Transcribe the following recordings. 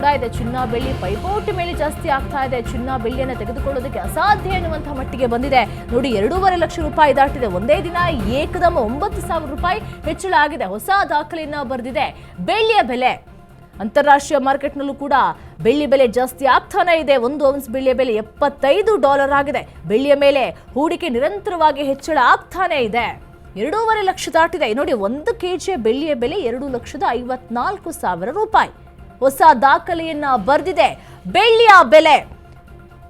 ಆಗ್ತಾ ಇದೆ. ಚಿನ್ನ ಬೆಳ್ಳಿ ಪೈಪೋಟಿ ಮೇಲೆ ಜಾಸ್ತಿ ಆಗ್ತಾ ಇದೆ. ಚಿನ್ನ ಬೆಳ್ಳಿಯನ್ನು ತೆಗೆದುಕೊಳ್ಳೋದಕ್ಕೆ ಅಸಾಧ್ಯ ಎನ್ನುವಂತಹ ಮಟ್ಟಿಗೆ ಬಂದಿದೆ ನೋಡಿ. 2.5 ಲಕ್ಷ ರೂಪಾಯಿ ದಾಟಿದೆ. ಒಂದೇ ದಿನ ಏಕದಮ್ 9,000 ರೂಪಾಯಿ ಹೆಚ್ಚಳ ಆಗಿದೆ. ಹೊಸ ದಾಖಲೆಯನ್ನ ಬರೆದಿದೆ ಬೆಳ್ಳಿಯ ಬೆಲೆ. ಅಂತಾರಾಷ್ಟ್ರೀಯ ಮಾರ್ಕೆಟ್ನಲ್ಲೂ ಕೂಡ ಬೆಳ್ಳಿ ಬೆಲೆ ಜಾಸ್ತಿ ಆಗ್ತಾನೆ ಇದೆ. 1 ಔನ್ಸ್ ಬೆಳ್ಳಿಯ ಬೆಲೆ $75 ಆಗಿದೆ. ಬೆಳ್ಳಿಯ ಮೇಲೆ ಹೂಡಿಕೆ ನಿರಂತರವಾಗಿ ಹೆಚ್ಚಳ ಆಗ್ತಾನೆ ಇದೆ. 2.5 ಲಕ್ಷ ದಾಟಿದೆ ನೋಡಿ. 1 ಕೆಜಿ ಬೆಳ್ಳಿಯ ಬೆಲೆ 2,54,000 ರೂಪಾಯಿ. ಹೊಸ ದಾಖಲೆಯನ್ನ ಬರೆದಿದೆ ಬೆಳ್ಳಿಯ ಬೆಲೆ.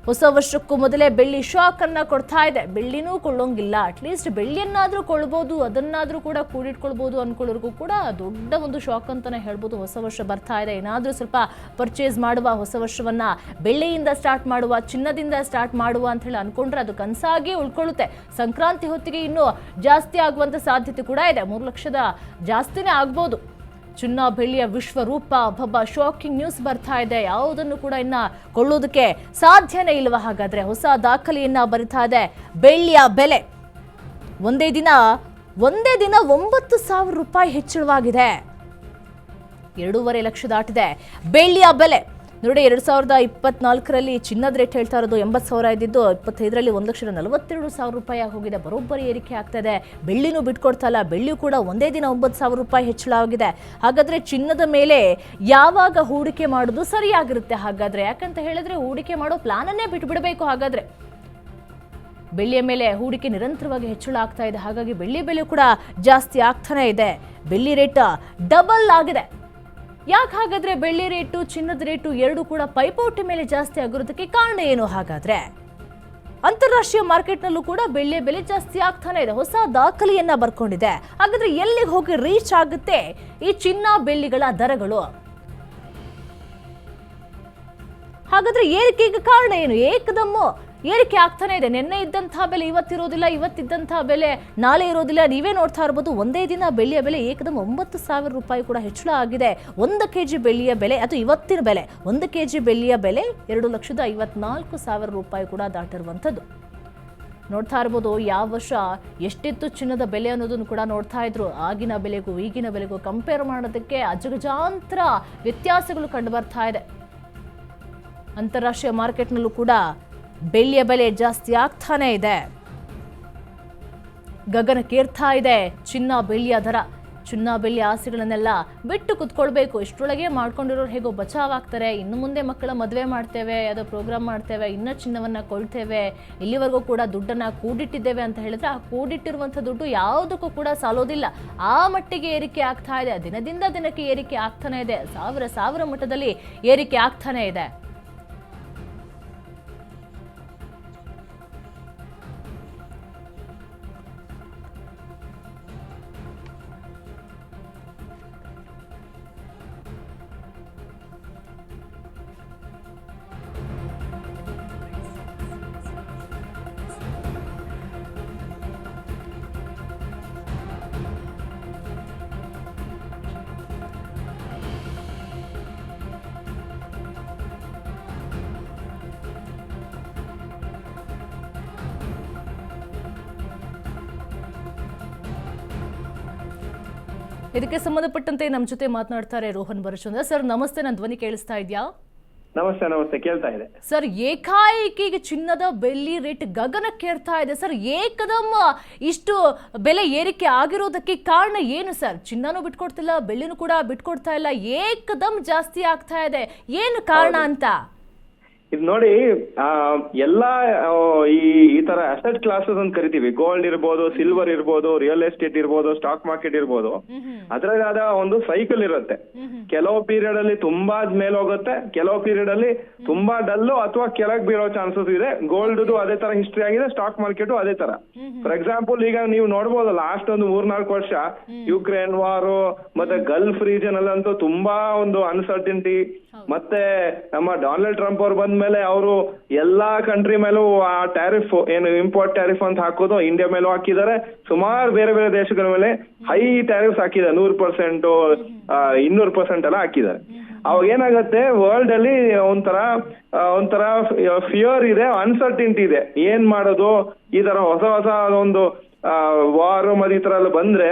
ಹೊಸ ವರ್ಷಕ್ಕೂ ಮೊದಲೇ ಬೆಳ್ಳಿ ಶಾಕ್ ಅನ್ನ ಕೊಡ್ತಾ ಇದೆ. ಬೆಳ್ಳಿನೂ ಕೊಳ್ಳೋಂಗಿಲ್ಲ, ಅಟ್ಲೀಸ್ಟ್ ಬೆಳ್ಳಿಯನ್ನಾದ್ರೂ ಕೊಳ್ಬಹುದು, ಅದನ್ನಾದ್ರೂ ಕೂಡ ಕೂಡಿಟ್ಕೊಳ್ಬಹುದು ಅನ್ಕೊಳ್ಳೋರ್ಗೂ ಕೂಡ ದೊಡ್ಡ ಒಂದು ಶಾಕ್ ಅಂತಾನೆ ಹೇಳ್ಬೋದು. ಹೊಸ ವರ್ಷ ಬರ್ತಾ ಇದೆ, ಏನಾದ್ರೂ ಸ್ವಲ್ಪ ಪರ್ಚೇಸ್ ಮಾಡುವ, ಹೊಸ ವರ್ಷವನ್ನ ಬೆಳ್ಳಿಯಿಂದ ಸ್ಟಾರ್ಟ್ ಮಾಡುವ, ಚಿನ್ನದಿಂದ ಸ್ಟಾರ್ಟ್ ಮಾಡುವ ಅಂತ ಹೇಳಿ ಅನ್ಕೊಂಡ್ರೆ ಅದು ಕನಸಾಗಿ ಉಳ್ಕೊಳ್ಳುತ್ತೆ. ಸಂಕ್ರಾಂತಿ ಹೊತ್ತಿಗೆ ಇನ್ನೂ ಜಾಸ್ತಿ ಆಗುವಂತ ಸಾಧ್ಯತೆ ಕೂಡ ಇದೆ. 3 ಲಕ್ಷದ ಜಾಸ್ತಿನೇ ಆಗ್ಬೋದು. ಚಿನ್ನ ಬೆಳ್ಳಿಯ ವಿಶ್ವರೂಪ. ಒಬ್ಬ ಶಾಕಿಂಗ್ ನ್ಯೂಸ್ ಬರ್ತಾ ಇದೆ. ಯಾವುದನ್ನು ಕೂಡ ಇನ್ನ ಕೊಳ್ಳೋದಕ್ಕೆ ಸಾಧ್ಯನೇ ಇಲ್ವಾ? ಹಾಗಾದ್ರೆ ಹೊಸ ದಾಖಲೆಯನ್ನ ಬರಿತಾ ಇದೆ ಬೆಳ್ಳಿಯ ಬೆಲೆ. ಒಂದೇ ದಿನ 9,000 ರೂಪಾಯಿ ಹೆಚ್ಚಳವಾಗಿದೆ. 2.5 ಲಕ್ಷ ದಾಟಿದೆ ಬೆಳ್ಳಿಯ ಬೆಲೆ ನೋಡಿ. 2024ರಲ್ಲಿ ಚಿನ್ನದ ರೇಟ್ ಹೇಳ್ತಾ ಇರೋದು 80,000 ಇದ್ದಿದ್ದು 25ರಲ್ಲಿ 1,42,000 ರೂಪಾಯಿ ಹೋಗಿದೆ. ಬರೋಬ್ಬರಿ ಏರಿಕೆ ಆಗ್ತಾ ಇದೆ. ಬೆಳ್ಳಿನೂ ಬಿಟ್ಕೊಡ್ತಾ ಇಲ್ಲ. ಬೆಳ್ಳಿಯೂ ಕೂಡ ಒಂದೇ ದಿನ 9,000 ರೂಪಾಯಿ ಹೆಚ್ಚಳ ಆಗಿದೆ. ಹಾಗಾದ್ರೆ ಚಿನ್ನದ ಮೇಲೆ ಯಾವಾಗ ಹೂಡಿಕೆ ಮಾಡೋದು ಸರಿಯಾಗಿರುತ್ತೆ ಹಾಗಾದ್ರೆ? ಯಾಕಂತ ಹೇಳಿದ್ರೆ ಹೂಡಿಕೆ ಮಾಡೋ ಪ್ಲಾನನ್ನೇ ಬಿಟ್ಬಿಡಬೇಕು. ಹಾಗಾದ್ರೆ ಬೆಳ್ಳಿಯ ಮೇಲೆ ಹೂಡಿಕೆ ನಿರಂತರವಾಗಿ ಹೆಚ್ಚಳ ಆಗ್ತಾ ಇದೆ. ಹಾಗಾಗಿ ಬೆಳ್ಳಿ ಬೆಲೆ ಕೂಡ ಜಾಸ್ತಿ ಆಗ್ತಾನೆ ಇದೆ. ಬೆಳ್ಳಿ ರೇಟ್ ಡಬಲ್ ಆಗಿದೆ. ಯಾಕೆ ಹಾಗಾದ್ರೆ ಬೆಳ್ಳಿ ರೇಟು ಚಿನ್ನದ ರೇಟು ಎರಡೂ ಕೂಡ ಪೈಪೋಟಿ ಮೇಲೆ ಜಾಸ್ತಿ ಆಗಿರೋದಕ್ಕೆ ಕಾರಣ ಏನು? ಹಾಗಾದ್ರೆ ಅಂತಾರಾಷ್ಟ್ರೀಯ ಮಾರ್ಕೆಟ್ನಲ್ಲೂ ಕೂಡ ಬೆಳ್ಳಿಯ ಬೆಲೆ ಜಾಸ್ತಿ ಆಗ್ತಾನೆ ಇದೆ. ಹೊಸ ದಾಖಲೆಯನ್ನ ಬರ್ಕೊಂಡಿದೆ. ಹಾಗಾದ್ರೆ ಎಲ್ಲಿಗೆ ಹೋಗಿ ರೀಚ್ ಆಗುತ್ತೆ ಈ ಚಿನ್ನ ಬೆಳ್ಳಿಗಳ ದರಗಳು? ಹಾಗಾದ್ರೆ ಏರಿಕೆಗೆ ಕಾರಣ ಏನು? ಏಕದಮ್ಮು ಏರಿಕೆ ಆಗ್ತಾನೆ ಇದೆ. ನಿನ್ನೆ ಇದ್ದಂತಹ ಬೆಲೆ ಇವತ್ತಿರೋದಿಲ್ಲ, ಇವತ್ತಿದ್ದಂತಹ ಬೆಲೆ ನಾಳೆ ಇರೋದಿಲ್ಲ. ನೀವೇ ನೋಡ್ತಾ ಇರಬಹುದು. ಒಂದೇ ದಿನ ಬೆಳ್ಳಿಯ ಬೆಲೆ ಏಕದಮ್ 9,000 ರೂಪಾಯಿ ಕೂಡ ಹೆಚ್ಚಳ ಆಗಿದೆ. 1 ಕೆಜಿ ಬೆಳ್ಳಿಯ ಬೆಲೆ, ಅದು ಇವತ್ತಿನ ಬೆಲೆ, 1 ಕೆಜಿ ಬೆಳ್ಳಿಯ ಬೆಲೆ 2,54,000 ರೂಪಾಯಿ ಕೂಡ ದಾಟಿರುವಂಥದ್ದು ನೋಡ್ತಾ ಇರ್ಬೋದು. ಯಾವ ವರ್ಷ ಎಷ್ಟಿತ್ತು ಚಿನ್ನದ ಬೆಲೆ ಅನ್ನೋದನ್ನು ಕೂಡ ನೋಡ್ತಾ ಇದ್ರು. ಆಗಿನ ಬೆಲೆಗೂ ಈಗಿನ ಬೆಲೆಗೂ ಕಂಪೇರ್ ಮಾಡೋದಕ್ಕೆ ಅಜಗಜಾಂತರ ವ್ಯತ್ಯಾಸಗಳು ಕಂಡು ಬರ್ತಾ ಇದೆ. ಅಂತಾರಾಷ್ಟ್ರೀಯ ಮಾರ್ಕೆಟ್ನಲ್ಲೂ ಕೂಡ ಬೆಳ್ಳಿಯ ಬೆಲೆ ಜಾಸ್ತಿ ಆಗ್ತಾನೆ ಇದೆ. ಗಗನಕ್ಕೇರ್ತಾ ಇದೆ ಚಿನ್ನ ಬೆಳ್ಳಿಯ ದರ. ಚಿನ್ನ ಬೆಳ್ಳಿ ಆಸೆಗಳನ್ನೆಲ್ಲ ಬಿಟ್ಟು ಕುತ್ಕೊಳ್ಬೇಕು. ಇಷ್ಟರೊಳಗೆ ಮಾಡ್ಕೊಂಡಿರೋರು ಹೇಗೋ ಬಚಾವಾಗ್ತಾರೆ. ಇನ್ನು ಮುಂದೆ ಮಕ್ಕಳ ಮದುವೆ ಮಾಡ್ತೇವೆ, ಯಾವುದೋ ಪ್ರೋಗ್ರಾಮ್ ಮಾಡ್ತೇವೆ, ಇನ್ನೂ ಚಿನ್ನವನ್ನ ಕೊಳ್ತೇವೆ, ಇಲ್ಲಿವರೆಗೂ ಕೂಡ ದುಡ್ಡನ್ನ ಕೂಡಿಟ್ಟಿದ್ದೇವೆ ಅಂತ ಹೇಳಿದ್ರೆ ಆ ಕೂಡಿಟ್ಟಿರುವಂಥ ದುಡ್ಡು ಯಾವುದಕ್ಕೂ ಕೂಡ ಸಾಲೋದಿಲ್ಲ. ಆ ಮಟ್ಟಿಗೆ ಏರಿಕೆ ಆಗ್ತಾ ಇದೆ. ದಿನದಿಂದ ದಿನಕ್ಕೆ ಏರಿಕೆ ಆಗ್ತಾನೆ ಇದೆ. ಸಾವಿರ ಮಟ್ಟದಲ್ಲಿ ಏರಿಕೆ ಆಗ್ತಾನೆ ಇದೆ. ಇದಕ್ಕೆ ಸಂಬಂಧಪಟ್ಟಂತೆ ನಮ್ಮ ಜೊತೆ ಮಾತನಾಡ್ತಾರೆ ರೋಹನ್ ಬರಚಂದ್ರ ಸರ್. ನಮಸ್ತೆ, ನನ್ನ ಧ್ವನಿ ಕೇಳಿಸ್ತಾ ಇದೆಯಾ? ನಮಸ್ತೆ, ಕೇಳ್ತಾ ಇದೆ ಸರ್. ಏಕಾಏಕಿ ಚಿನ್ನದ ಬೆಳ್ಳಿ ರೇಟ್ ಗಗನಕ್ಕೇರ್ತಾ ಇದೆ ಸರ್. ಏಕದಮ್ ಇಷ್ಟು ಬೆಲೆ ಏರಿಕೆ ಆಗಿರೋದಕ್ಕೆ ಕಾರಣ ಏನು ಸರ್? ಚಿನ್ನನೂ ಬಿಟ್ಕೊಡ್ತಿಲ್ಲ, ಬೆಳ್ಳಿನೂ ಕೂಡ ಬಿಟ್ಕೊಡ್ತಾ ಇಲ್ಲ, ಏಕದಮ್ ಜಾಸ್ತಿ ಆಗ್ತಾ ಇದೆ. ಏನು ಕಾರಣ ಅಂತ? ಇದು ನೋಡಿ, ಎಲ್ಲಾ ಈ ತರ ಅಸೆಟ್ ಕ್ಲಾಸಸ್ ಅಂತ ಕರಿತೀವಿ. ಗೋಲ್ಡ್ ಇರ್ಬೋದು, ಸಿಲ್ವರ್ ಇರ್ಬೋದು, ರಿಯಲ್ ಎಸ್ಟೇಟ್ ಇರ್ಬೋದು, ಸ್ಟಾಕ್ ಮಾರ್ಕೆಟ್ ಇರ್ಬೋದು. ಅದರಾದ ಒಂದು ಸೈಕಲ್ ಇರುತ್ತೆ. ಕೆಲವು ಪೀರಿಯಡ್ ಅಲ್ಲಿ ತುಂಬಾ ಮೇಲೆ ಹೋಗುತ್ತೆ, ಕೆಲವು ಪೀರಿಯಡ್ ಅಲ್ಲಿ ತುಂಬಾ ಡಲ್ಲು ಅಥವಾ ಕೆಳಗ್ ಬೀಳೋ ಚಾನ್ಸಸ್ ಇದೆ. ಗೋಲ್ಡ್ ಅದೇ ತರ ಹಿಸ್ಟ್ರಿ ಆಗಿದೆ, ಸ್ಟಾಕ್ ಮಾರ್ಕೆಟ್ ಅದೇ ತರ. ಫಾರ್ ಎಕ್ಸಾಂಪಲ್, ಈಗ ನೀವು ನೋಡ್ಬೋದು ಲಾಸ್ಟ್ ಒಂದು 3-4 ವರ್ಷ ಯುಕ್ರೇನ್ ವಾರು ಮತ್ತೆ ಗಲ್ಫ್ ರೀಜನ್ ಅಲ್ಲಂತೂ ತುಂಬಾ ಒಂದು ಅನ್ಸರ್ಟಿನಿಟಿ. ಮತ್ತೆ ನಮ್ಮ ಡೊನಾಲ್ಡ್ ಟ್ರಂಪ್ ಅವ್ರು ಬಂದ್ಮೇಲೆ ಅವರು ಎಲ್ಲಾ ಕಂಟ್ರಿ ಮೇಲೂ ಆ ಟ್ಯಾರಿಫ್ ಏನು ಇಂಪೋರ್ಟ್ ಟ್ಯಾರಿಫ್ ಅಂತ ಹಾಕೋದು ಇಂಡಿಯಾ ಮೇಲೂ ಹಾಕಿದ್ದಾರೆ. ಸುಮಾರು ಬೇರೆ ಬೇರೆ ದೇಶಗಳ ಮೇಲೆ ಹೈ ಟ್ಯಾರಿಫ್ಸ್ ಹಾಕಿದ್ದಾರೆ. 100%, 200% ಎಲ್ಲ ಹಾಕಿದ್ದಾರೆ. ಅವಾಗ ಏನಾಗತ್ತೆ, ವರ್ಲ್ಡ್ ಅಲ್ಲಿ ಒಂಥರ ಫಿಯರ್ ಇದೆ, ಅನ್ಸರ್ಟಿನಿಟಿ ಇದೆ. ಏನ್ ಮಾಡೋದು, ಈ ತರ ಹೊಸ ಒಂದು ವಾರ್ ಮತ್ತೆ ಈ ತರ ಎಲ್ಲ ಬಂದ್ರೆ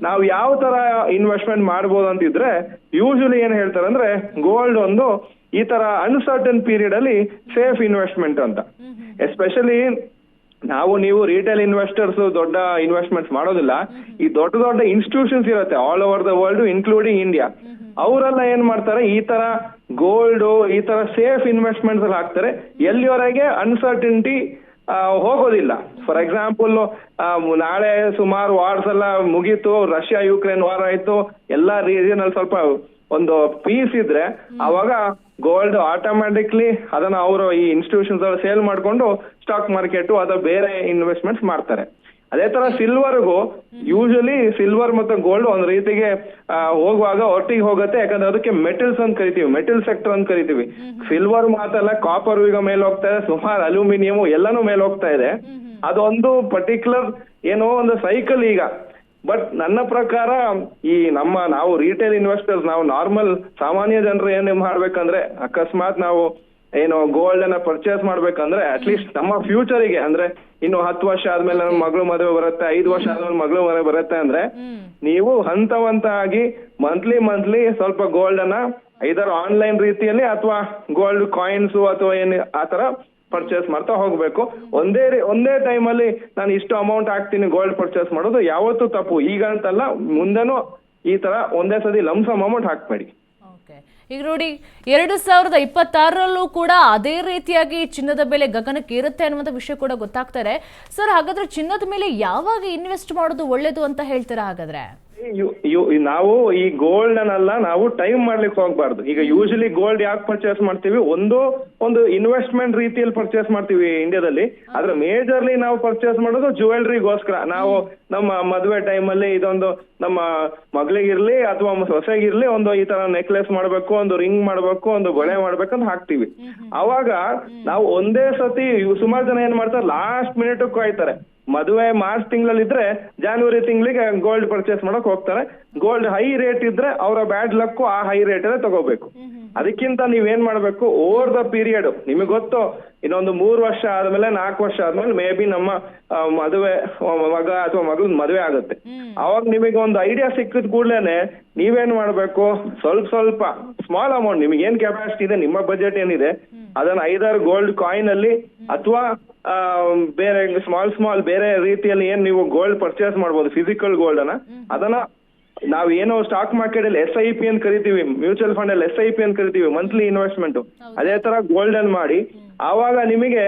ನಾವು ಯಾವ ತರ ಇನ್ವೆಸ್ಟ್ಮೆಂಟ್ ಮಾಡ್ಬೋದು ಅಂತಿದ್ರೆ ಯೂಶಲಿ ಏನ್ ಹೇಳ್ತಾರೆ ಅಂದ್ರೆ ಗೋಲ್ಡ್ ಒಂದು ಈ ತರ ಅನ್ಸರ್ಟನ್ ಪೀರಿಯಡ್ ಅಲ್ಲಿ ಸೇಫ್ ಇನ್ವೆಸ್ಟ್ಮೆಂಟ್ ಅಂತ. ಎಸ್ಪೆಷಲಿ ನೀವು ರಿಟೇಲ್ ಇನ್ವೆಸ್ಟರ್ಸ್ ದೊಡ್ಡ ಇನ್ವೆಸ್ಟ್ಮೆಂಟ್ಸ್ ಮಾಡೋದಿಲ್ಲ. ಈ ದೊಡ್ಡ ದೊಡ್ಡ ಇನ್ಸ್ಟಿಟ್ಯೂಷನ್ಸ್ ಇರುತ್ತೆ all over the world including India. ಅವರೆಲ್ಲ ಏನ್ ಮಾಡ್ತಾರೆ, ಈ ತರ ಗೋಲ್ಡ್, ಈ ತರ ಸೇಫ್ ಇನ್ವೆಸ್ಟ್ಮೆಂಟ್ಸ್ ಅಲ್ಲಿ ಹಾಕ್ತಾರೆ, ಎಲ್ಲಿವರೆಗೆ ಅನ್ಸರ್ಟಿನಿಟಿ ಹೋಗೋದಿಲ್ಲ. ಫಾರ್ ಎಕ್ಸಾಂಪಲ್, ನಾಳೆ ಸುಮಾರು ವಾರ್ಸ್ ಎಲ್ಲ ಮುಗೀತು, ರಷ್ಯಾ ಯುಕ್ರೇನ್ ವಾರ್ ಆಯ್ತು, ಎಲ್ಲಾ ರೀಜನ್ ಅಲ್ಲಿ ಸ್ವಲ್ಪ ಒಂದು ಪೀಸ್ ಇದ್ರೆ ಅವಾಗ ಗೋಲ್ಡ್ ಆಟೋಮ್ಯಾಟಿಕ್ಲಿ ಅದನ್ನ ಅವರು ಈ ಇನ್ಸ್ಟಿಟ್ಯೂಷನ್ಸ್ ಸೇಲ್ ಮಾಡ್ಕೊಂಡು ಸ್ಟಾಕ್ ಮಾರ್ಕೆಟ್ ಅಥವಾ ಬೇರೆ ಇನ್ವೆಸ್ಟ್ಮೆಂಟ್ಸ್ ಮಾಡ್ತಾರೆ. ಅದೇ ತರ ಸಿಲ್ವರ್ಗೂ ಯೂಶಲಿ ಸಿಲ್ವರ್ ಮತ್ತು ಗೋಲ್ಡ್ ಒಂದ್ ರೀತಿಗೆ ಹೋಗುವಾಗ ಒಟ್ಟಿಗೆ ಹೋಗುತ್ತೆ. ಯಾಕಂದ್ರೆ ಅದಕ್ಕೆ ಮೆಟಲ್ಸ್ ಅಂತ ಕರಿತೀವಿ, ಮೆಟಲ್ ಸೆಕ್ಟರ್ ಅಂತ ಕರಿತೀವಿ. ಸಿಲ್ವರ್ ಮಾತಲ್ಲ, ಕಾಪರ್ ಈಗ ಮೇಲೆ ಹೋಗ್ತಾ ಇದೆ, ಸುಮಾರು ಅಲ್ಯೂಮಿನಿಯಂ ಎಲ್ಲಾನು ಮೇಲೆ ಹೋಗ್ತಾ ಇದೆ. ಅದೊಂದು ಪರ್ಟಿಕ್ಯುಲರ್ ಏನೋ ಒಂದು ಸೈಕಲ್ ಈಗ. ಬಟ್ ನನ್ನ ಪ್ರಕಾರ ನಾವು ರಿಟೇಲ್ ಇನ್ವೆಸ್ಟರ್ಸ್, ನಾವು ನಾರ್ಮಲ್ ಸಾಮಾನ್ಯ ಜನರು ಏನ್ ಮಾಡ್ಬೇಕಂದ್ರೆ, ಅಕಸ್ಮಾತ್ ನಾವು ಏನು ಗೋಲ್ಡ್ ಅನ್ನ ಪರ್ಚೇಸ್ ಮಾಡ್ಬೇಕಂದ್ರೆ ಅಟ್ಲೀಸ್ಟ್ ನಮ್ಮ ಫ್ಯೂಚರಿಗೆ, ಅಂದ್ರೆ ಇನ್ನು 10 ವರ್ಷ ಆದ್ಮೇಲೆ ನನ್ನ ಮಗಳು ಮದುವೆ ಬರುತ್ತೆ, 5 ವರ್ಷ ಆದ್ಮೇಲೆ ಮಗಳು ಮದುವೆ ಬರುತ್ತೆ ಅಂದ್ರೆ ನೀವು ಹಂತವಾಗಿ ಮಂತ್ಲಿ ಸ್ವಲ್ಪ ಗೋಲ್ಡ್ ಅನ್ನ ಐದರ್ ಆನ್ಲೈನ್ ರೀತಿಯಲ್ಲಿ ಅಥವಾ ಗೋಲ್ಡ್ ಕಾಯಿನ್ಸ್ ಅಥವಾ ಆತರ ಪರ್ಚೇಸ್ ಮಾಡ್ತಾ ಹೋಗ್ಬೇಕು. ಒಂದೇ ಟೈಮ್ ಅಲ್ಲಿ ನಾನು ಇಷ್ಟು ಅಮೌಂಟ್ ಹಾಕ್ತೀನಿ ಗೋಲ್ಡ್ ಪರ್ಚೇಸ್ ಮಾಡೋದು ಯಾವತ್ತೂ ತಪ್ಪು. ಈಗ ಅಂತಲ್ಲ, ಮುಂದೆನೂ ಈ ತರ ಒಂದೇ ಸತಿ ಲಂಸಮ್ ಅಮೌಂಟ್ ಹಾಕ್ಬೇಡಿ. ಈಗ ನೋಡಿ, 2026ರಲ್ಲೂ ಕೂಡ ಅದೇ ರೀತಿಯಾಗಿ ಚಿನ್ನದ ಬೆಲೆ ಗಗನಕ್ಕೆ ಏರುತ್ತೆ ಅನ್ನುವಂಥ ವಿಷಯ ಕೂಡ ಗೊತ್ತಾಗ್ತಾರೆ. ಸರ್, ಹಾಗಾದ್ರೆ ಚಿನ್ನದ ಮೇಲೆ ಯಾವಾಗ ಇನ್ವೆಸ್ಟ್ ಮಾಡೋದು ಒಳ್ಳೇದು ಅಂತ ಹೇಳ್ತೀರಾ? ಹಾಗಾದ್ರೆ ನಾವು ಈ ಗೋಲ್ಡ್ ಅನ್ನಲ್ಲ, ನಾವು ಟೈಮ್ ಮಾಡ್ಲಿಕ್ಕೆ ಹೋಗ್ಬಾರ್ದು. ಈಗ ಯೂಶಲಿ ಗೋಲ್ಡ್ ಯಾಕೆ ಪರ್ಚೇಸ್ ಮಾಡ್ತೀವಿ, ಒಂದು ಇನ್ವೆಸ್ಟ್ಮೆಂಟ್ ರೀತಿಯಲ್ಲಿ ಪರ್ಚೇಸ್ ಮಾಡ್ತೀವಿ ಇಂಡಿಯಾದಲ್ಲಿ. ಆದ್ರೆ ಮೇಜರ್ಲಿ ನಾವು ಪರ್ಚೇಸ್ ಮಾಡೋದು ಜ್ಯುವೆಲ್ರಿಗೋಸ್ಕರ. ನಾವು ನಮ್ಮ ಮದುವೆ ಟೈಮಲ್ಲಿ ಇದೊಂದು ನಮ್ಮ ಮಗಳಿಗಿರ್ಲಿ ಅಥವಾ ಸೊಸೆಗಿರ್ಲಿ ಒಂದು ಈ ತರ ನೆಕ್ಲೆಸ್ ಮಾಡ್ಬೇಕು, ಒಂದು ರಿಂಗ್ ಮಾಡ್ಬೇಕು, ಒಂದು ಬಳೆ ಮಾಡ್ಬೇಕಂತ ಹಾಕ್ತಿವಿ. ಅವಾಗ ನಾವು ಒಂದೇ ಸತಿ ಸುಮಾರು ಜನ ಏನ್ ಮಾಡ್ತಾರೆ, ಲಾಸ್ಟ್ ಮಿನಿಟ್ ಕಾಯ್ತಾರೆ. ಮದುವೆ ಮಾರ್ಚ್ ತಿಂಗಳಲ್ಲಿ ಇದ್ರೆ ಜಾನ್ವರಿ ತಿಂಗಳಿಗೆ ಗೋಲ್ಡ್ ಪರ್ಚೇಸ್ ಮಾಡಕ್ ಹೋಗ್ತಾರೆ. ಗೋಲ್ಡ್ ಹೈ ರೇಟ್ ಇದ್ರೆ ಅವರ ಬ್ಯಾಡ್ ಲಕ್ ಆ ಹೈ ರೇಟ್ ಅಲ್ಲೇ ತಗೋಬೇಕು. ಅದಕ್ಕಿಂತ ನೀವೇನ್ ಮಾಡ್ಬೇಕು, ಓವರ್ ದ ಪೀರಿಯಡ್, ನಿಮಗೆ ಗೊತ್ತು ಇನ್ನೊಂದು 3 ವರ್ಷ ಆದ್ಮೇಲೆ 4 ವರ್ಷ ಆದ್ಮೇಲೆ ಮೇ ಬಿ ನಮ್ಮ ಮದುವೆ ಮಗ ಅಥವಾ ಮಗಳ ಮದುವೆ ಆಗುತ್ತೆ. ಅವಾಗ ನಿಮಗೆ ಒಂದು ಐಡಿಯಾ ಸಿಕ್ಕಿದ ಕೂಡ್ಲೇನೆ ನೀವೇನ್ ಮಾಡ್ಬೇಕು, ಸ್ವಲ್ಪ ಸ್ಮಾಲ್ ಅಮೌಂಟ್, ನಿಮಗೆ ಏನ್ ಕೆಪಾಸಿಟಿ ಇದೆ, ನಿಮ್ಮ ಬಜೆಟ್ ಏನಿದೆ, ಅದನ್ನ ಐದಾರು ಗೋಲ್ಡ್ ಕಾಯಿನ್ ಅಲ್ಲಿ ಅಥವಾ ಬೇರೆ ಸ್ಮಾಲ್ ಬೇರೆ ರೀತಿಯಲ್ಲಿ ಏನ್ ನೀವು ಗೋಲ್ಡ್ ಪರ್ಚೇಸ್ ಮಾಡ್ಬೋದು, ಫಿಸಿಕಲ್ ಗೋಲ್ಡ್ ಅದನ್ನ ನಾವ್ ಏನೋ ಸ್ಟಾಕ್ ಮಾರ್ಕೆಟ್ ಅಲ್ಲಿ SIP ಅಂತ ಕರಿತೀವಿ, ಮ್ಯೂಚುವಲ್ ಫಂಡ್ ಅಲ್ಲಿ SIP ಅಂತ ಕರಿತೀವಿ, ಮಂತ್ಲಿ ಇನ್ವೆಸ್ಟ್ಮೆಂಟ್. ಅದೇ ತರ ಗೋಲ್ಡ್ ಅಲ್ಲಿ ಮಾಡಿ ಆವಾಗ ನಿಮಗೆ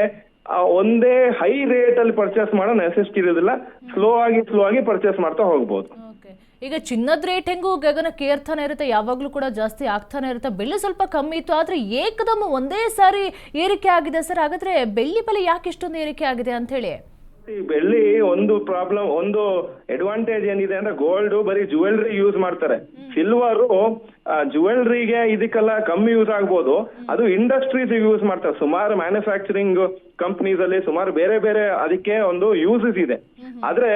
ಒಂದೇ ಹೈ ರೇಟ್ ಅಲ್ಲಿ ಪರ್ಚೇಸ್ ಮಾಡೋ ನೆಸೆಸಿಟಿ ಇರೋದಿಲ್ಲ. ಸ್ಲೋ ಆಗಿ ಪರ್ಚೇಸ್ ಮಾಡ್ತಾ ಹೋಗ್ಬೋದು. ಈಗ ಚಿನ್ನದ ರೇಟ್ ಹೆಂಗೂ ಗಗನಕ್ಕೆ ಏರ್ತಾನೆ ಇರುತ್ತೆ, ಯಾವಾಗ್ಲೂ ಕೂಡ ಜಾಸ್ತಿ ಆಗ್ತಾನೆ ಇರುತ್ತೆ. ಬೆಳ್ಳಿ ಸ್ವಲ್ಪ ಕಮ್ಮಿ ಇತ್ತು, ಆದ್ರೆ ಏಕದಮ್ ಒಂದೇ ಸಾರಿ ಏರಿಕೆ ಆಗಿದೆ. ಸರ್, ಹಾಗಾದ್ರೆ ಬೆಳ್ಳಿ ಬೆಲೆ ಯಾಕೆ ಇಷ್ಟೊಂದು ಏರಿಕೆ ಆಗಿದೆ ಅಂತ ಹೇಳಿ? ಬೆಳ್ಳಿ ಒಂದು ಪ್ರಾಬ್ಲಮ್, ಒಂದು ಅಡ್ವಾಂಟೇಜ್ ಏನಿದೆ ಅಂದ್ರೆ ಗೋಲ್ಡ್ ಬರೀ ಜ್ಯುವೆಲ್ರಿ ಯೂಸ್ ಮಾಡ್ತಾರೆ. ಸಿಲ್ವರ್ ಜ್ಯುವೆಲ್ರಿಗೆ ಇದಕ್ಕೆಲ್ಲ ಕಮ್ಮಿ ಯೂಸ್ ಆಗ್ಬೋದು, ಅದು ಇಂಡಸ್ಟ್ರೀಸ್ ಯೂಸ್ ಮಾಡ್ತಾರೆ. ಸುಮಾರು ಮ್ಯಾನುಫ್ಯಾಕ್ಚರಿಂಗ್ ಕಂಪನೀಸ್ ಅಲ್ಲಿ ಸುಮಾರು ಬೇರೆ ಅದಕ್ಕೆ ಒಂದು ಯೂಸಸ್ ಇದೆ. ಆದ್ರೆ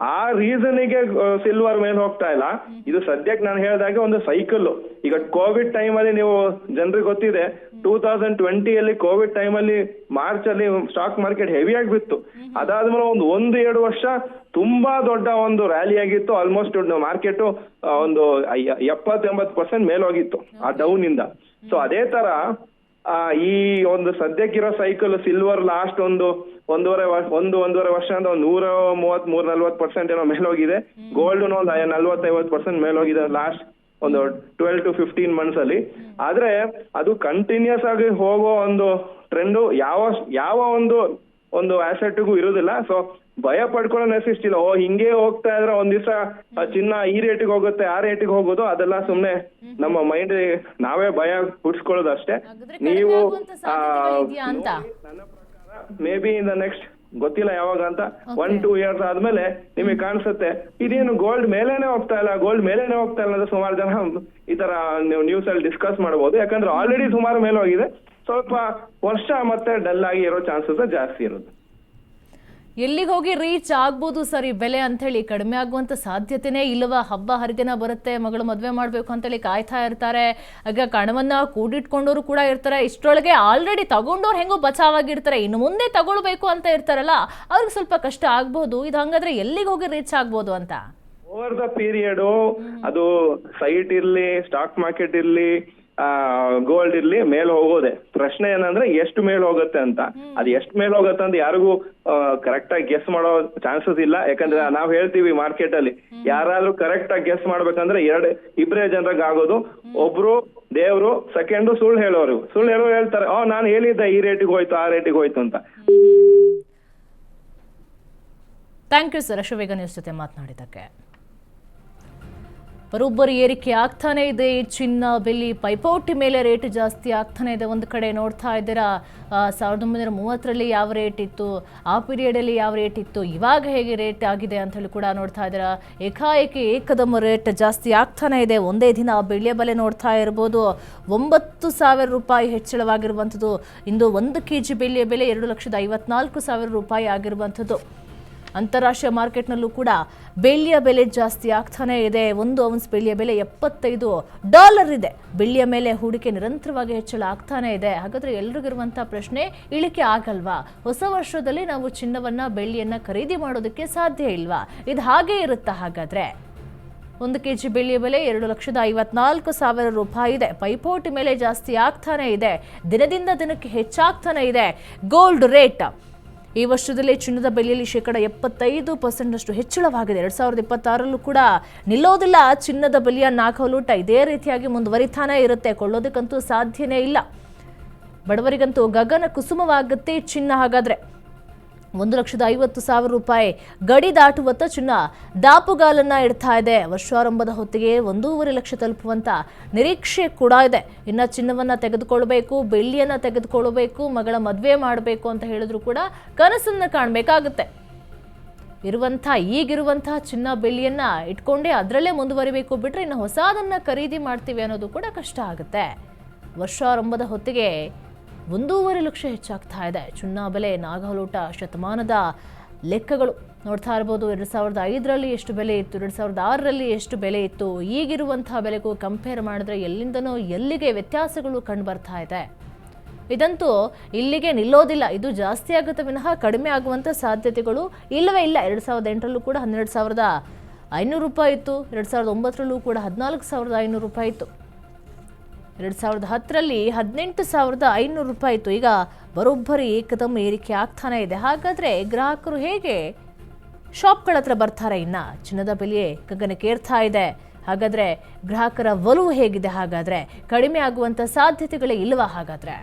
ಆ ರೀಸನ್ಗೆ ಸಿಲ್ವರ್ ಮೇಲೆ ಹೋಗ್ತಾ ಇಲ್ಲ. ಇದು ಸದ್ಯಕ್ಕೆ ನಾನು ಹೇಳಿದಾಗೆ ಒಂದು ಸೈಕಲ್. ಈಗ ಕೋವಿಡ್ ಟೈಮ್ ಅಲ್ಲಿ ನೀವು ಜನರಿಗೆ ಗೊತ್ತಿದೆ, 2020 ಕೋವಿಡ್ ಟೈಮ್ ಅಲ್ಲಿ ಮಾರ್ಚ್ ಅಲ್ಲಿ ಸ್ಟಾಕ್ ಮಾರ್ಕೆಟ್ ಹೆವಿಯಾಗಿ ಬಿತ್ತು. ಅದಾದ್ಮೇಲೆ 1-2 ವರ್ಷ ತುಂಬಾ ದೊಡ್ಡ ಒಂದು ರ್ಯಾಲಿ ಆಗಿತ್ತು. ಆಲ್ಮೋಸ್ಟ್ ಮಾರ್ಕೆಟ್ ಒಂದು 70-80% ಮೇಲೋಗಿತ್ತು ಆ ಡೌನ್ ಇಂದ. ಸೊ ಅದೇ ತರ ಈ ಒಂದು ಸದ್ಯಕ್ಕಿರೋ ಸೈಕಲ್ ಸಿಲ್ವರ್ ಲಾಸ್ಟ್ ಒಂದೂವರೆ ವರ್ಷ ಅಂದ್ರೆ 130-140% ಏನೋ ಮೇಲೋಗಿದೆ. ಗೋಲ್ಡ್ ಒಂದು 40-50% ಮೇಲೋಗಿದೆ ಲಾಸ್ಟ್ ಒಂದು 12 to 15 months ಅಲ್ಲಿ. ಆದ್ರೆ ಅದು ಕಂಟಿನ್ಯೂಸ್ ಆಗಿ ಹೋಗೋ ಒಂದು ಟ್ರೆಂಡ್ ಯಾವ ಒಂದು ಆಸೆಟ್ಗೂ ಇರುದಿಲ್ಲ. ಸೊ ಭಯ ಪಡ್ಕೊಳ್ಳೋ ನೆಸೆಸಿಟಿ ಇಲ್ಲ. ಹಿಂಗೆ ಹೋಗ್ತಾ ಇದ್ರೆ ಒಂದ್ ದಿವಸ ಚಿನ್ನ ಈ ರೇಟಿಗೆ ಹೋಗುತ್ತೆ, ಆ ರೇಟಿಗೆ ಹೋಗೋದು, ಅದೆಲ್ಲ ಸುಮ್ನೆ ನಮ್ಮ ಮೈಂಡ್ ನಾವೇ ಭಯ ಹುಡ್ಸ್ಕೊಳ್ಳೋದು ಅಷ್ಟೇ. ನೀವು ನನ್ನ ಪ್ರಕಾರ may be in the next ಗೊತ್ತಿಲ್ಲ ಯಾವಾಗ ಅಂತ 1-2 years ಆದ್ಮೇಲೆ ನಿಮಗೆ ಕಾಣಿಸುತ್ತೆ ಇದೇನು ಗೋಲ್ಡ್ ಮೇಲೇನೆ ಹೋಗ್ತಾ ಇಲ್ಲ ಅಂದ್ರೆ ಸುಮಾರು ಜನ ಈ ತರ ನೀವು ನ್ಯೂಸ್ ಅಲ್ಲಿ ಡಿಸ್ಕಸ್ ಮಾಡಬಹುದು. ಯಾಕಂದ್ರೆ ಆಲ್ರೆಡಿ ಸುಮಾರು ಮೇಲೆ ಹೋಗಿದೆ. ಸ್ವಲ್ಪ ವರ್ಷ ಮತ್ತೆ ಡಲ್ ಆಗಿ ಇರೋ ಚಾನ್ಸಸ್ ಜಾಸ್ತಿ ಇರುತ್ತೆ. ಎಲ್ಲಿಗೆ ಹೋಗಿ ರೀಚ್ ಆಗ್ಬೋದು ಸರ್ ಈ ಬೆಲೆ ಅಂತ ಹೇಳಿ? ಕಡಿಮೆ ಆಗುವಂತ ಸಾಧ್ಯತೆನೇ ಇಲ್ಲವಾ? ಹಬ್ಬ ಹರಿದಿನ ಬರುತ್ತೆ, ಮಗಳು ಮದುವೆ ಮಾಡ್ಬೇಕು ಅಂತೇಳಿ ಕಾಯ್ತಾ ಇರ್ತಾರೆ. ಆಗ ಕಣವನ್ನ ಕೂಡಿಟ್ಕೊಂಡವರು ಕೂಡ ಇರ್ತಾರೆ. ಇಷ್ಟರೊಳಗೆ ಆಲ್ರೆಡಿ ತಗೊಂಡವ್ರು ಹೆಂಗೋ ಬಚಾವಾಗಿರ್ತಾರೆ, ಇನ್ನು ಮುಂದೆ ತಗೊಳ್ಬೇಕು ಅಂತ ಇರ್ತಾರಲ್ಲ, ಅವ್ರಿಗೆ ಸ್ವಲ್ಪ ಕಷ್ಟ ಆಗ್ಬೋದು. ಇದು ಹಂಗಾದ್ರೆ ಎಲ್ಲಿಗೆ ಹೋಗಿ ರೀಚ್ ಆಗ್ಬೋದು ಅಂತ? ಓವರ್ ದ ಪೀರಿಯಡ್ ಅದು ಸೈಟ್ ಇರ್ಲಿ, ಸ್ಟಾಕ್ ಮಾರ್ಕೆಟ್ ಇರ್ಲಿ, ಗೋಲ್ಡ್ ಇರ್ಲಿ ಮೇಲ್ ಹೋಗೋದೆ. ಪ್ರಶ್ನೆ ಏನಂದ್ರೆ ಎಷ್ಟು ಮೇಲ್ ಹೋಗುತ್ತೆ ಅಂತ. ಅದು ಎಷ್ಟು ಮೇಲ್ ಹೋಗುತ್ತೆ ಅಂತ ಯಾರಿಗೂ ಕರೆಕ್ಟ್ ಆಗಿ ಗೆಸ್ ಮಾಡೋ ಚಾನ್ಸಸ್ ಇಲ್ಲ. ಯಾಕಂದ್ರೆ ನಾವ್ ಹೇಳ್ತೀವಿ ಮಾರ್ಕೆಟ್ ಅಲ್ಲಿ ಯಾರಾದ್ರೂ ಕರೆಕ್ಟ್ ಆಗಿ ಗೆಸ್ ಮಾಡ್ಬೇಕಂದ್ರೆ ಇಬ್ಬರೇ ಜನರಿಗೆ ಆಗೋದು. ಒಬ್ರು ದೇವ್ರು, ಸೆಕೆಂಡು ಸುಳ್ಳು ಹೇಳೋರು ಹೇಳ್ತಾರೆ, ನಾನು ಹೇಳಿದ್ದೆ ಈ ರೇಟಿಗೆ ಹೋಯ್ತು ಆ ರೇಟಿಗೆ ಹೋಯ್ತು ಅಂತ. Thank you sir, Ashwavega news ಜೊತೆ ಮಾತನಾಡಿದ್ದಕ್ಕೆ. ಬರೋಬ್ಬರಿ ಏರಿಕೆ ಆಗ್ತಾನೆ ಇದೆ. ಚಿನ್ನ ಬೆಳ್ಳಿ ಪೈಪೋಟಿ ಮೇಲೆ ರೇಟ್ ಜಾಸ್ತಿ ಆಗ್ತಾನೆ ಇದೆ. ಒಂದು ಕಡೆ ನೋಡ್ತಾ ಇದ್ದೀರಾ 1930ರಲ್ಲಿ ಯಾವ ರೇಟ್ ಇತ್ತು, ಆ ಪೀರಿಯಡಲ್ಲಿ ಯಾವ ರೇಟ್ ಇತ್ತು, ಇವಾಗ ಹೇಗೆ ರೇಟ್ ಆಗಿದೆ ಅಂತ ಹೇಳಿ ಕೂಡ ನೋಡ್ತಾ ಇದ್ದೀರಾ. ಏಕಾಏಕಿ ಏಕದಮ್ ರೇಟ್ ಜಾಸ್ತಿ ಆಗ್ತಾನೆ ಇದೆ. ಒಂದೇ ದಿನ ಬೆಳ್ಳಿಯ ಬೆಲೆ ನೋಡ್ತಾ ಇರ್ಬೋದು 9,000 ರೂಪಾಯಿ ಹೆಚ್ಚಳವಾಗಿರುವಂಥದ್ದು. ಇಂದು 1 kg ಬೆಳ್ಳಿಯ ಬೆಲೆ 2,54,000 ರೂಪಾಯಿ ಆಗಿರುವಂಥದ್ದು. ಅಂತಾರಾಷ್ಟ್ರೀಯ ಮಾರ್ಕೆಟ್ನಲ್ಲೂ ಕೂಡ ಬೆಳ್ಳಿಯ ಬೆಲೆ ಜಾಸ್ತಿ ಆಗ್ತಾನೆ ಇದೆ. 1 ಔನ್ಸ್ ಬೆಳ್ಳಿಯ ಬೆಲೆ $75 ಇದೆ. ಬೆಳ್ಳಿಯ ಮೇಲೆ ಹೂಡಿಕೆ ನಿರಂತರವಾಗಿ ಹೆಚ್ಚಳ ಆಗ್ತಾನೆ ಇದೆ. ಹಾಗಾದ್ರೆ ಎಲ್ರಿಗಿರುವಂತಹ ಪ್ರಶ್ನೆ, ಇಳಿಕೆ ಆಗಲ್ವಾ? ಹೊಸ ವರ್ಷದಲ್ಲಿ ನಾವು ಚಿನ್ನವನ್ನ ಬೆಳ್ಳಿಯನ್ನ ಖರೀದಿ ಮಾಡೋದಕ್ಕೆ ಸಾಧ್ಯ ಇಲ್ವಾ? ಇದು ಹಾಗೆ ಇರುತ್ತಾ? ಹಾಗಾದ್ರೆ 1 kg ಬೆಳ್ಳಿಯ ಬೆಲೆ 2,54,000 ರೂಪಾಯಿ ಇದೆ. ಪೈಪೋಟಿ ಮೇಲೆ ಜಾಸ್ತಿ ಆಗ್ತಾನೆ ಇದೆ. ದಿನದಿಂದ ದಿನಕ್ಕೆ ಹೆಚ್ಚಾಗ್ತಾನೆ ಇದೆ ಗೋಲ್ಡ್ ರೇಟ್. ಈ ವರ್ಷದಲ್ಲಿ ಚಿನ್ನದ ಬೆಲೆಯಲ್ಲಿ 75% ಹೆಚ್ಚಳವಾಗಿದೆ. 2026ರಲ್ಲೂ ಕೂಡ ನಿಲ್ಲೋದಿಲ್ಲ. ಚಿನ್ನದ ಬೆಲೆಯ ನಾಗಲೂಟ ಇದೇ ರೀತಿಯಾಗಿ ಮುಂದುವರಿತಾನೆ ಇರುತ್ತೆ. ಕೊಳ್ಳೋದಕ್ಕಂತೂ ಸಾಧ್ಯನೇ ಇಲ್ಲ. ಬಡವರಿಗಂತೂ ಗಗನ ಕುಸುಮವಾಗುತ್ತೆ ಚಿನ್ನ. ಹಾಗಾದ್ರೆ 1,50,000 ರೂಪಾಯಿ ಗಡಿ ದಾಟುವತ್ತ ಚಿನ್ನ ದಾಪುಗಾಲನ್ನ ಇಡ್ತಾ ಇದೆ. ವರ್ಷಾರಂಭದ ಹೊತ್ತಿಗೆ 1.5 ಲಕ್ಷ ತಲುಪುವಂತ ನಿರೀಕ್ಷೆ ಕೂಡ ಇದೆ. ಇನ್ನ ಚಿನ್ನವನ್ನ ತೆಗೆದುಕೊಳ್ಬೇಕು, ಬೆಳ್ಳಿಯನ್ನ ತೆಗೆದುಕೊಳ್ಬೇಕು, ಮಗಳ ಮದುವೆ ಮಾಡಬೇಕು ಅಂತ ಹೇಳಿದ್ರು ಕೂಡ ಕನಸನ್ನ ಕಾಣಬೇಕಾಗುತ್ತೆ. ಈಗಿರುವಂತಹ ಚಿನ್ನ ಬೆಳ್ಳಿಯನ್ನ ಇಟ್ಕೊಂಡೇ ಅದರಲ್ಲೇ ಮುಂದುವರಿಬೇಕು ಬಿಟ್ರೆ ಇನ್ನು ಹೊಸದನ್ನ ಖರೀದಿ ಮಾಡ್ತೀವಿ ಅನ್ನೋದು ಕೂಡ ಕಷ್ಟ ಆಗುತ್ತೆ. ವರ್ಷಾರಂಭದ ಹೊತ್ತಿಗೆ 1.5 ಲಕ್ಷ ಹೆಚ್ಚಾಗ್ತಾ ಇದೆ ಚಿನ್ನ ಬೆಲೆ. ನಾಗಲೋಟ ಶತಮಾನದ ಲೆಕ್ಕಗಳು ನೋಡ್ತಾ ಇರ್ಬೋದು. 2005ರಲ್ಲಿ ಎಷ್ಟು ಬೆಲೆ ಇತ್ತು, 2006ರಲ್ಲಿ ಎಷ್ಟು ಬೆಲೆ ಇತ್ತು, ಈಗಿರುವಂತಹ ಬೆಲೆಗೂ ಕಂಪೇರ್ ಮಾಡಿದ್ರೆ ಎಲ್ಲಿಂದನೋ ಎಲ್ಲಿಗೆ ವ್ಯತ್ಯಾಸಗಳು ಕಂಡು ಬರ್ತಾ ಇದೆ. ಇದಂತೂ ಇಲ್ಲಿಗೆ ನಿಲ್ಲೋದಿಲ್ಲ. ಇದು ಜಾಸ್ತಿ ಆಗುತ್ತೆ ವಿನಃ ಕಡಿಮೆ ಆಗುವಂಥ ಸಾಧ್ಯತೆಗಳು ಇಲ್ಲವೇ ಇಲ್ಲ. 2008ರಲ್ಲೂ ಕೂಡ 12,500 ರೂಪಾಯಿ ಇತ್ತು. 2009ರಲ್ಲೂ ಕೂಡ 14,500 ರೂಪಾಯಿ ಇತ್ತು. 2010ರಲ್ಲಿ 18,500 ರೂಪಾಯಿ ಇತ್ತು. ಈಗ ಬರೋಬ್ಬರಿ ಏಕದಮ್ ಏರಿಕೆ ಆಗ್ತಾನೆ ಇದೆ. ಹಾಗಾದ್ರೆ ಗ್ರಾಹಕರು ಹೇಗೆ ಶಾಪ್ಗಳ ಹತ್ರ ಬರ್ತಾರೆ? ಇನ್ನ ಚಿನ್ನದ ಬೆಲೆ ಗಗನಕ್ಕೇರ್ತಾ ಇದೆ. ಹಾಗಾದ್ರೆ ಗ್ರಾಹಕರ ಒಲವು ಹೇಗಿದೆ? ಹಾಗಾದ್ರೆ ಕಡಿಮೆ ಆಗುವಂತ ಸಾಧ್ಯತೆಗಳೇ ಇಲ್ವಾ? ಹಾಗಾದ್ರೆ